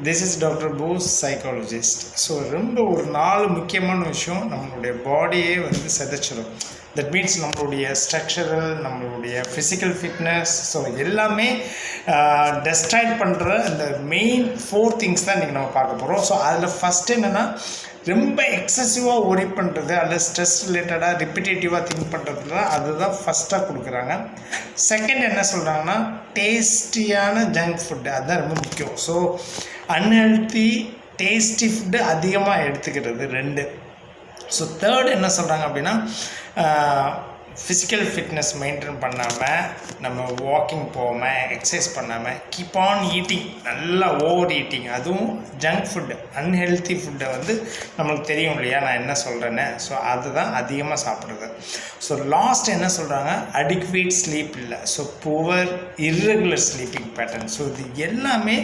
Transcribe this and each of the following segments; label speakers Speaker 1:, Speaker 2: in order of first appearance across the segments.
Speaker 1: This is Dr. Bose, psychologist. So ரொம்ப ஒரு நாலு முக்கியமான விஷயம் நம்மளுடைய பாடியே வந்து செதைச்சிடும். தட் மீன்ஸ் நம்மளுடைய ஸ்ட்ரக்சரல், நம்மளுடைய ஃபிசிக்கல் ஃபிட்னஸ், ஸோ எல்லாமே டெஸ்ட்ராய்ட் பண்ணுற இந்த மெயின் 4 திங்ஸ் தான் இன்றைக்கி நம்ம பார்க்க போகிறோம். ஸோ அதில் ஃபஸ்ட்டு என்னென்னா, ரொம்ப எக்ஸசிவாக ஒரி பண்ணுறது அல்லது ஸ்ட்ரெஸ் ரிலேட்டடாக ரிப்பிட்டேட்டிவாக திங்க் பண்ணுறதுல அதுதான் ஃபஸ்ட்டாக கொடுக்குறாங்க. செகண்ட் என்ன சொல்கிறாங்கன்னா, டேஸ்டியான ஜங்க் ஃபுட்டு, அதுதான் ரொம்ப முக்கியம். ஸோ அன்ஹெல்த்தி டேஸ்டி ஃபுட்டு அதிகமாக எடுத்துக்கிறது 2. ஸோ தேர்ட் என்ன சொல்கிறாங்க அப்படின்னா, ஃபிசிக்கல் ஃபிட்னஸ் மெயின்டைன் பண்ணாமல், நம்ம வாக்கிங் போகாமல், எக்ஸசைஸ் பண்ணாமல், கீப் ஆன் ஈட்டிங், நல்லா ஓவர் ஈட்டிங், அதுவும் ஜங்க் ஃபுட்டு, அன்ஹெல்த்தி ஃபுட்டை வந்து நம்மளுக்கு தெரியும் இல்லையா நான் என்ன சொல்கிறேன்னு. ஸோ அதுதான் அதிகமாக சாப்பிட்றது. ஸோ லாஸ்ட் என்ன சொல்கிறாங்க, அடிக்வேட் ஸ்லீப் இல்லை, so poor irregular sleeping pattern. So இது எல்லாமே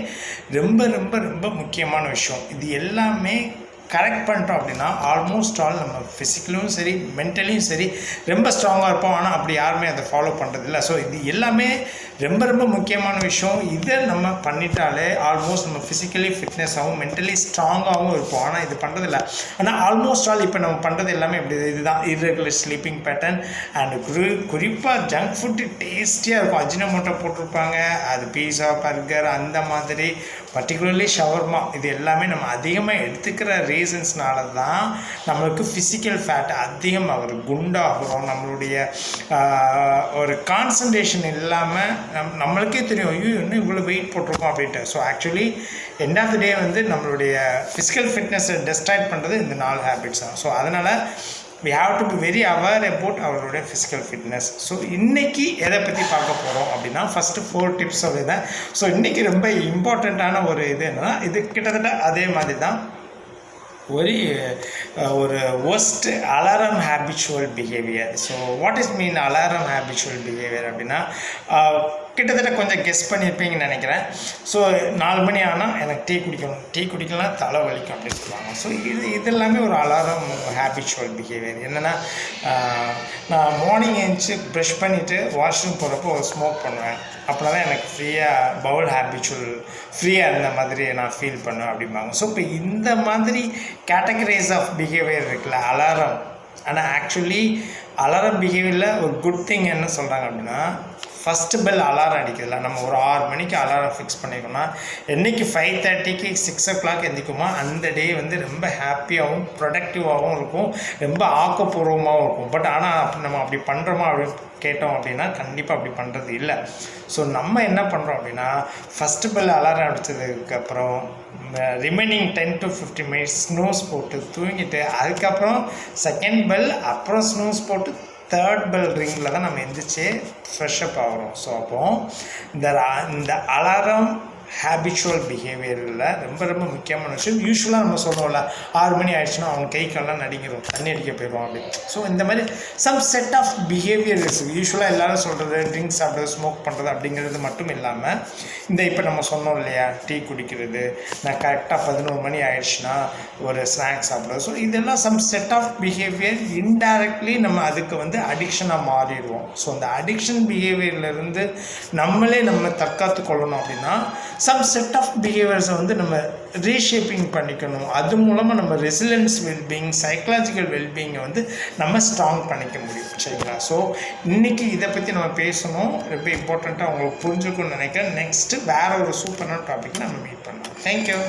Speaker 1: ரொம்ப ரொம்ப ரொம்ப முக்கியமான விஷயம். இது எல்லாமே கரெக்ட் பண்ணிட்டோம் அப்படின்னா ஆல்மோஸ்ட் ஆல் நம்ம ஃபிசிக்கலும் சரி மென்டலியும் சரி ரொம்ப ஸ்ட்ராங்காக இருப்போம். ஆனால் அப்படி யாருமே அதை ஃபாலோ பண்ணுறதில்ல. ஸோ இது எல்லாமே ரொம்ப ரொம்ப முக்கியமான விஷயம். இதை நம்ம பண்ணிட்டாலே ஆல்மோஸ்ட் நம்ம ஃபிசிக்கலி ஃபிட்னஸாகவும் மென்டலி ஸ்ட்ராங்காகவும் இருப்போம். ஆனால் இது பண்ணுறதில்ல. ஆனால் ஆல்மோஸ்ட் ஆல் இப்போ நம்ம பண்ணுறது எல்லாமே இப்படி இதுதான், இர்ரெகுலர் ஸ்லீப்பிங் பேட்டர்ன் அண்ட் குறிப்பாக ஜங்க் ஃபுட்டு டேஸ்டியாக இருக்கும். அஜினோமோட்டோ போட்டிருப்பாங்க, அது பீஸா பர்கர் அந்த மாதிரி, பர்டிகுலர்லி ஷவர்மா, இது எல்லாமே நம்ம அதிகமாக எடுத்துக்கிற ரீசன்ஸ்னால தான் நம்மளுக்கு ஃபிசிக்கல் ஃபேட் அதிகமாகும், குண்டாகிறோம், நம்மளுடைய ஒரு கான்சன்ட்ரேஷன் இல்லாமல் நம்மளுக்கே தெரியும், ஐயோ இன்னும் இவ்வளோ வெயிட் போட்டிருக்கோம் அப்படின்ட்டு. So actually end of the day வந்து நம்மளுடைய ஃபிசிக்கல் ஃபிட்னஸை டெஸ்ட்ராய்ட் பண்ணுறது இந்த 4 ஹேபிட்ஸ் தான். ஸோ அதனால் we have to be very aware about அவருடைய ஃபிசிக்கல் ஃபிட்னஸ். ஸோ இன்றைக்கி எதை பற்றி பார்க்க போகிறோம் அப்படின்னா, ஃபஸ்ட்டு 4 டிப்ஸ் சொல்லியிருந்தேன். ஸோ இன்றைக்கி ரொம்ப இம்பார்ட்டண்ட்டான ஒரு இது என்னென்னா, இது கிட்டத்தட்ட அதே மாதிரி தான் ஒரு worst alarm habitual behaviour. So what is mean alarm habitual behaviour அப்படின்னா, கிட்டத்தட்ட கொஞ்சம் கெஸ் பண்ணியிருப்பீங்கன்னு நினைக்கிறேன். ஸோ 4 மணி ஆனால் எனக்கு டீ குடிக்கலாம் தலை வலிக்கும் அப்படின்னு சொல்லுவாங்க. ஸோ இது எல்லாமே ஒரு அலாரம் ஹேபிச்சுவல் பிஹேவியர். என்னென்னா, நான் மார்னிங் எழுந்துச்சி ப்ரஷ் பண்ணிவிட்டு வாஷ்ரூம் போகிறப்போ ஒரு ஸ்மோக் பண்ணுவேன். அப்படின்னா தான் எனக்கு பவுல் ஹேபிச்சுவல் ஃப்ரீயாக இருந்த மாதிரி நான் ஃபீல் பண்ணுவேன் அப்படிம்பாங்க. ஸோ இப்போ இந்த மாதிரி கேட்டகரைஸ் ஆஃப் பிஹேவியர் இருக்குல்ல அலாரம். ஆனால் ஆக்சுவலி அலாரம் பிஹேவியரில் ஒரு குட் திங் என்ன சொல்கிறாங்க அப்படின்னா, ஃபஸ்ட்டு பெல் அலாரம் அடிக்கிறதுல நம்ம ஒரு 6 மணிக்கு அலாரம் ஃபிக்ஸ் பண்ணிக்கோன்னா, என்றைக்கு 5:30க்கு 6 o'clock எந்திக்குமோ அந்த டே வந்து ரொம்ப ஹாப்பியாகவும் ப்ரொடக்டிவாகவும் இருக்கும், ரொம்ப ஆக்கப்பூர்வமாகவும் இருக்கும். பட் ஆனால் நம்ம அப்படி பண்ணுறோமா அப்படின்னு கேட்டோம் அப்படின்னா கண்டிப்பாக அப்படி பண்ணுறது இல்லை. ஸோ நம்ம என்ன பண்ணுறோம் அப்படின்னா, ஃபஸ்ட்டு பெல் அலாரம் அடித்ததுக்கப்புறம் ரிமைனிங் 10 to 15 minutes ஸ்னூஸ் போட்டு தூங்கிட்டு, அதுக்கப்புறம் செகண்ட் பெல், அப்புறம் ஸ்னூஸ் போட்டு தேர்ட் பெல் ரிங்கில் தான் நம்ம எந்திரிச்சு ஃப்ரெஷ்அப் ஆகிறோம். ஸோ அப்போது இந்த அலாரம் ஹேபிச்சுவல் பிஹேவியரில் ரொம்ப ரொம்ப முக்கியமான விஷயம். யூஸ்வலாக நம்ம சொல்கிறோம்ல, 6 மணி ஆயிடுச்சுன்னா அவன் கை கால்லாம் நடிக்கிறோம், தண்ணி அடிக்க போயிடுவோம் அப்படி. ஸோ இந்த மாதிரி சம் செட் ஆஃப் பிஹேவியர்ஸ் யூஸ்வலாக எல்லோரும் சொல்கிறது, ட்ரிங்க்ஸ் சாப்பிட்றது, ஸ்மோக் பண்ணுறது அப்படிங்கிறது மட்டும் இல்லாமல், இந்த இப்போ நம்ம சொன்னோம் இல்லையா, டீ குடிக்கிறது, நான் கரெக்டாக 11 மணி ஆயிடுச்சுன்னா ஒரு ஸ்நாக்ஸ் சாப்பிட்றது. ஸோ இதெல்லாம் some set of behaviour indirectly நம்ம அதுக்கு வந்து அடிக்ஷனாக மாறிடுவோம். ஸோ அந்த அடிக்ஷன் பிஹேவியர்லேருந்து நம்ம தற்காத்து கொள்ளணும் அப்படின்னா சம் செட் ஆஃப் பிஹேவியர்ஸை வந்து நம்ம ரீஷேப்பிங் பண்ணிக்கணும். அது மூலமாக நம்ம ரெசிலியன்ஸ் வெல்பீயிங், சைக்கலாஜிக்கல் வெல்பீயிங்கை வந்து நம்ம ஸ்ட்ராங் பண்ணிக்க முடியும். சரிங்களா? ஸோ இன்றைக்கி இதை பற்றி நம்ம பேசணும், ரொம்ப இம்பார்ட்டண்ட்டாக உங்களுக்கு புரிஞ்சுக்கணும்னு நினைக்கிறேன். நெக்ஸ்ட்டு வேறு ஒரு சூப்பரான டாபிக் நம்ம மீட் பண்ணலாம். தேங்க்யூ.